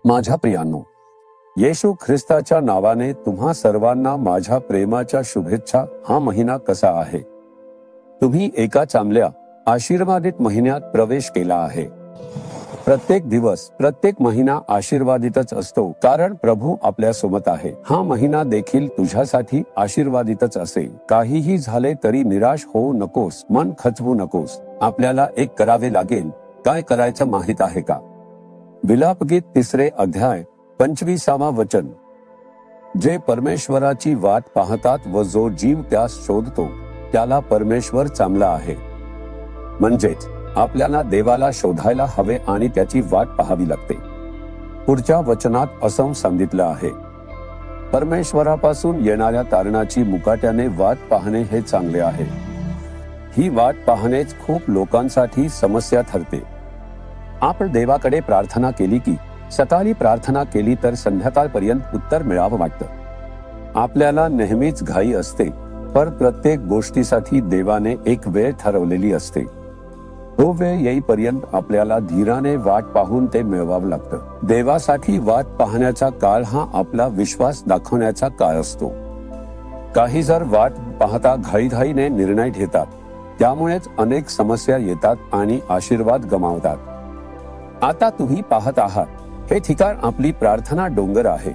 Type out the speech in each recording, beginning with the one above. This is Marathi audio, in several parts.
माझ्या प्रियांनो, येशू ख्रिस्ताच्या नावाने तुम्हा सर्वांना माझ्या प्रेमाच्या शुभेच्छा। हा महिना कसा आहे? तुम्ही एका चांगल्या आशीर्वादित महिन्यात प्रवेश केला आहे। प्रत्येक दिवस, प्रत्येक महिना आशीर्वादितच असतो, कारण प्रभू आपल्या सोबत आहे। हा महिना देखील तुझ्यासाठी आशीर्वादितच असेल। काहीही झाले तरी निराश होऊ नकोस, मन खचवू नकोस। आपल्याला एक करावे लागेल। काय करायचं माहित आहे का? विलापगीत 3 अध्याय 25 वचन, जे परमेश्वराची वाट पाहतात व जो जीव त्यास शोधतो त्याला परमेश्वर चांगला आहे। म्हणजेच आपल्याला देवाला शोधायला हवे आणि त्याची वाट पाहावी लागते। पुढच्या वचनात असं सांगितलं आहे, परमेश्वरापासून येणाऱ्या तारणाची मुकाट्याने वाट पाहणे हे चांगले आहे। ही वाट पाहणेच खूप लोकांसाठी समस्या ठरते। आपण देवाकडे प्रार्थना केली की सकाळी प्रार्थना केली तर संध्याकाळपर्यंत उत्तर मिळावं वाटतं। आपल्याला नेहमीच घाई असते, पण प्रत्येक गोष्टीसाठी देवाने एक वेळ ठरवलेली असते। तो वेळ येईपर्यंत आपल्याला धीराने वाट पाहून ते मिळवावं लागतं। देवासाठी वाट पाहण्याचा काळ हा आपला विश्वास दाखवण्याचा काळ असतो। काही जर वाट पाहता घाईघाईने निर्णय घेतात, त्यामुळेच अनेक समस्या येतात आणि आशीर्वाद गमावतात। आता तुम्ही पाहत आहात, हे ठिकाण आपली प्रार्थना डोंगर आहे।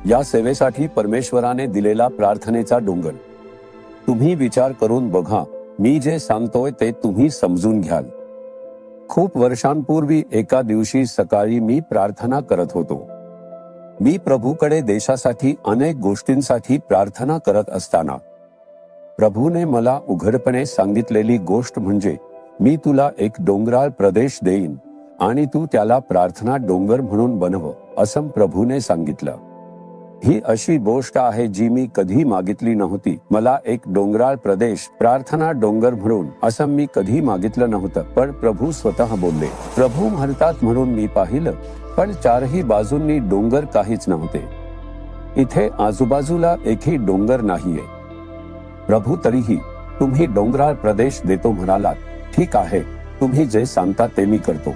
या सेवेसाठी परमेश्वराने दिलेला प्रार्थनेचा डोंगर। तुम्ही विचार करून बघा, मी जे सांगतोय ते तुम्ही समजून घ्याल। खूप वर्षांपूर्वी एका दिवशी सकाळी मी प्रार्थना करत होतो। मी प्रभूकडे देशासाठी अनेक गोष्टींसाठी प्रार्थना करत असताना प्रभूने मला उघडपणे सांगितलेली गोष्ट म्हणजे, मी तुला एक डोंगराळ प्रदेश देईन आणि तू त्याला प्रार्थना डोंगर म्हणून बनव, असं प्रभूने सांगितलं। ही अशी गोष्ट आहे जी मी कधी मागितली नव्हती। मला एक डोंगराळ प्रदेश, प्रार्थना डोंगर म्हणून असं मी कधी मागितलं नव्हतं, पण प्रभू स्वतः बोलले। प्रभू म्हणतात म्हणून मी पाहिलं, पण चारही बाजूंनी डोंगर काहीच नव्हते। इथे आजूबाजूला एकही डोंगर नाहीये। प्रभू तरीही, तुम्ही डोंगराळ प्रदेश देतो म्हणालात, ठीक आहे, तुम्ही जे सांगता ते मी करतो,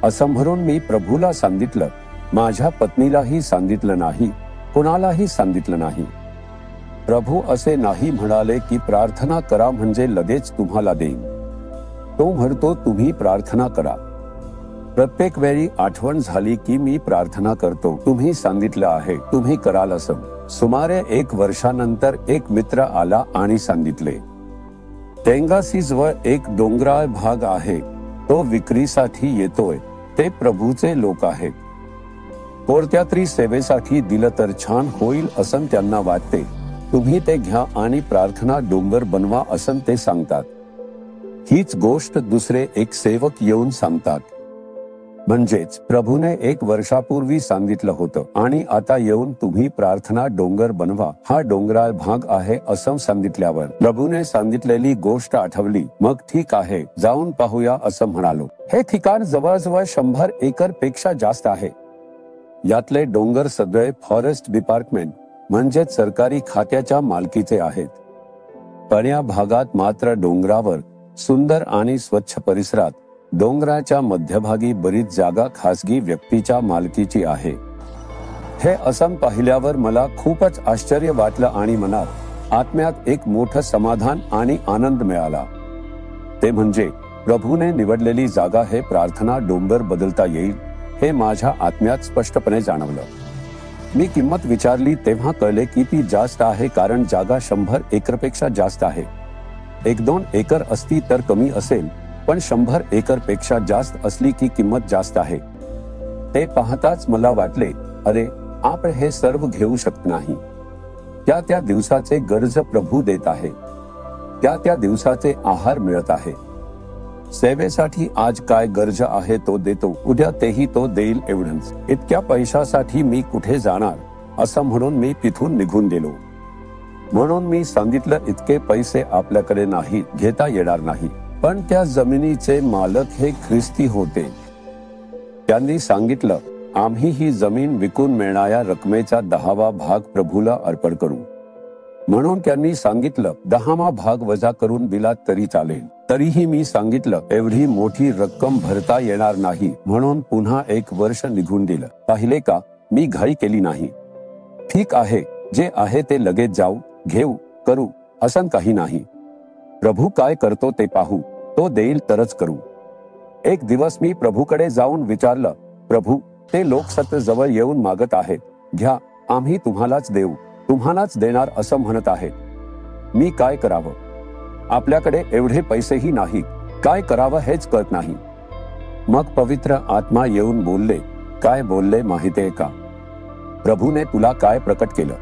असं म्हणून मी प्रभूला सांगितलं। माझ्या पत्नीलाही सांगितलं नाही, कोणालाही सांगितलं नाही। प्रभू असे नाही म्हणाले की प्रार्थना करा म्हणजे लगेच तुम्हाला देईन। तो म्हणतो तुम्ही प्रार्थना करा। प्रत्येक वेळी आठवण झाली की मी प्रार्थना करतो, तुम्ही सांगितलं आहे, तुम्ही कराल असं। सुमारे 1 वर्षानंतर एक मित्र आला आणि सांगितले, टेंगासीज वर एक डोंगराळ भाग आहे, तो विक्रीसाठी येतोय। ते प्रभूचे लोक आहेत। कोणत्यातरी सेवेसाठी दिलं तर छान होईल असं त्यांना वाटते। तुम्ही ते घ्या आणि प्रार्थना डोंगर बनवा असं ते सांगतात। हीच गोष्ट दुसरे एक सेवक येऊन सांगतात। म्हणजेच प्रभूने 1 वर्षापूर्वी सांगितलं होतं आणि आता येऊन तुम्ही प्रार्थना डोंगर बनवा, हा डोंगराळ भाग आहे असं सांगितल्यावर प्रभूने सांगितलेली गोष्ट आठवली। मग ठीक आहे, जाऊन पाहूया असं म्हणालो। हे ठिकाण जवळजवळ 100 एकर पेक्षा जास्त आहे। यातले डोंगर सगळे फॉरेस्ट डिपार्टमेंट म्हणजेच सरकारी खात्याच्या मालकीचे आहेत। पण या भागात मात्र डोंगरावर सुंदर आणि स्वच्छ परिसरात डोंगराच्या मध्यभागी बरीच जागा खासगी व्यक्तीच्या मालकीची आहे। हे असं पाहिल्यावर मला खूपच आश्चर्य वाटलं आणि मनात आत्म्यात एक मोठं समाधान आणि आनंद मिळाला। ते म्हणजे प्रभूने निवडलेली जागा हे प्रार्थना डोंगर बदलता येईल हे माझ्या आत्म्यात स्पष्टपणे जाणवलं। मी किंमत विचारली तेव्हा कळले की ती जास्त आहे, कारण जागा 100 एकरपेक्षा जास्त आहे। 1-2 एकर असती तर कमी असेल, पण 100 एकर पेक्षा जास्त असली की किंमत जास्त आहे। ते पाहताच मला वाटले, अरे आपण हे सर्व घेऊ शकत नाही। त्या दिवसाचे गरज प्रभू देत आहे, त्या दिवसाचे आहार मिळत आहे। सेवेसाठी आज काय गरज आहे तो देतो, उद्या तेही तो देईल एवढंच। इतक्या पैशासाठी मी कुठे जाणार, असं म्हणून मी तिथून निघून गेलो। म्हणून मी सांगितलं, इतके पैसे आपल्याकडे नाही, घेता येणार नाही। पण त्या जमिनीचे मालक हे ख्रिस्ती होते। त्यांनी सांगितलं, आम्ही ही जमीन विकून मिळणाऱ्या रकमेचा 10वा भाग प्रभूला अर्पण करू। म्हणून त्यांनी सांगितलं 10वा भाग वजा करून दिला तरी चालेल. तरीही मी सांगितलं एवढी मोठी रक्कम भरता येणार नाही, म्हणून पुन्हा 1 वर्ष निघून दिलं. पाहिले का, मी घाई केली नाही. ठीक आहे, जे आहे ते लगेच जाऊ, घेऊ, करू असं काही नाही. प्रभू काय करतो ते पाहू, तो देईल तरच करू. एक दिवस मी प्रभूकडे जाऊन विचारलं, प्रभू, ते लोक सत जवळ येऊन मागत आहेत, घ्या, आम्ही तुम्हालाच देऊ, तुम्हालाच देणार असं म्हणत आहेत. मी काय करावं? आपल्याकडे एवढे पैसेही नाही, काय करावं हेच कळत नाही. मग पवित्र आत्मा येऊन बोलले. काय बोलले माहितीये का? प्रभूने तुला काय प्रकट केलं?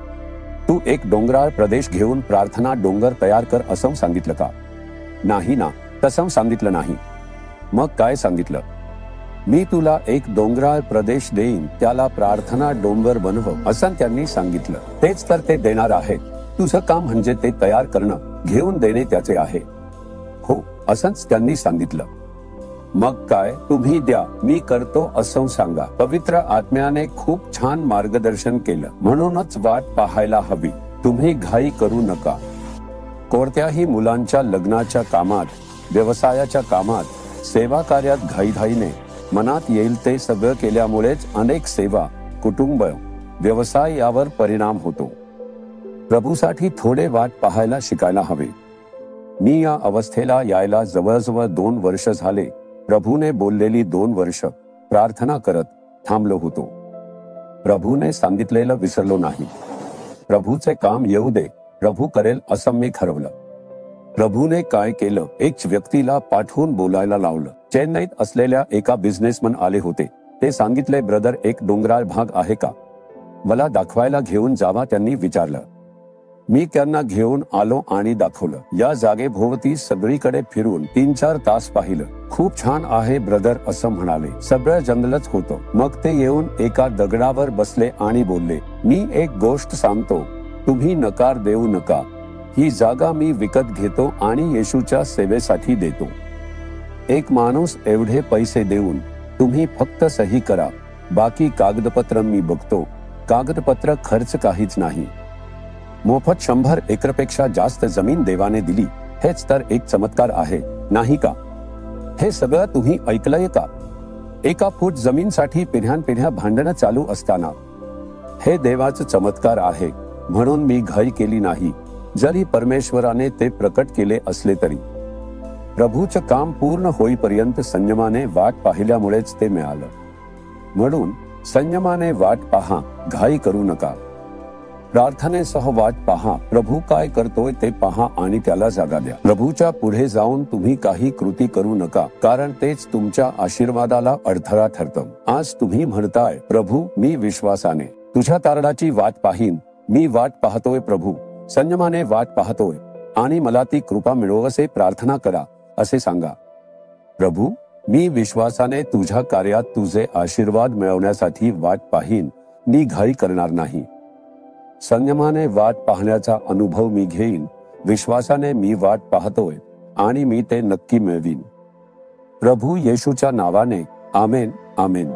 तू एक डोंगराळ प्रदेश घेऊन प्रार्थना डोंगर तयार कर असं सांगितलं का? नाही ना, तसं सांगितलं नाही. मग काय सांगितलं? मी तुला एक डोंगराळ प्रदेश देईन, त्याला प्रार्थना डोंगर बनव असं त्यांनी सांगितलं. तेच तर ते देणार आहेत. तुझं काम म्हणजे ते तयार करणं, घेऊन देणे त्याचे आहे. हो, असंच त्यांनी सांगितलं. मग काय, तुम्ही द्या, मी करतो असं सांगा. पवित्र आत्म्याने खूप छान मार्गदर्शन केलं. म्हणूनच वाट पाहायला हवी. तुम्ही घाई करू नका. कोणत्याही मुलांच्या लग्नाच्या कामात, व्यवसायाच्या कामात, सेवा कार्यात घाईघाईने मनात येईल ते सगळं केल्यामुळेच अनेक सेवा, कुटुंब, व्यवसाय यावर परिणाम होतो. प्रभूसाठी थोडे वाट पाहायला शिकायला हवे. मी या अवस्थेला यायला जवळजवळ 2 वर्ष झाले. प्रभूने बोललेली 2 वर्ष प्रार्थना करत थांबलो होतो. प्रभूने सांगितलेलं विसरलो नाही. प्रभूचे काम येऊ दे, प्रभू करेल असं मी ठरवलं. प्रभूने काय केलं, एक व्यक्तीला पाठवून बोलायला लावलं. चेन्नईत असलेल्या एका बिझनेसमन आले होते. ते सांगितले, ब्रदर, एक डोंगराळ भाग आहे का? मला दाखवायला घेऊन जावा त्यांनी विचारलं. मी त्यांना घेऊन आलो आणि दाखवलं. या जागेभोवती सगळीकडे फिरून 3-4 तास पाहिलं. खूप छान आहे ब्रदर असं म्हणाले. सगळं जंगलच होतं. मग ते येऊन एका दगडावर बसले आणि बोलले, मी एक गोष्ट सांगतो, तुम्ही नकार देऊ नका. ही जागा मी विकत घेतो आणि येशूच्या सेवेसाठी देतो. एक माणूस एवढे पैसे देऊन तुम्ही फक्त सही करा, बाकी कागदपत्र मी बघतो. कागदपत्र खर्च काहीच नाही. मोफत 100 एकरपेक्षा जास्त जमीन देवाने दिली. हेच तर एक चमत्कार आहे, नाही का? हे सगळं तुम्ही ऐकलंय का? 1 फूट जमीनसाठी पिढ्यानपिढ्या भांडणं चालू असताना. हे देवाचं चमत्कार आहे. म्हणून मी घाई केली नाही, जरी परमेश्वराने ते प्रकट केले असले तरी. प्रभूचं काम पूर्ण होईपर्यंत संयमाने वाट पाहिल्यामुळेच ते मिळालं. म्हणून संयमाने वाट पहा, घाई करू नका. प्रार्थनेसह वाट पहा. प्रभू काय करतोय ते पहा आणि त्याला जागा द्या. प्रभूच्या पुढे जाऊन तुम्ही काही कृती करू नका, कारण तेच तुमच्या आशीर्वादाला अडथळा ठरतं. आज तुम्ही म्हणताय, प्रभू, मी विश्वासाने तुझ्या तारणाची वाट पाहीन. मी वाट पाहतोय प्रभू, संयमाने वाट पाहतोय आणि मला ती कृपा मिळो असे प्रार्थना करा. असे सांगा, प्रभू, मी विश्वासाने तुझ्या कार्यात तुझे आशीर्वाद मिळवण्यासाठी वाट पाहीन. मी घाई करणार नाही. संयमाने वाट पाहण्याचा अनुभव मी घेईन. विश्वासाने मी वाट पाहतोय आणि मी ते नक्की मिळवीन. प्रभू येशूच्या नावाने, आमेन, आमेन.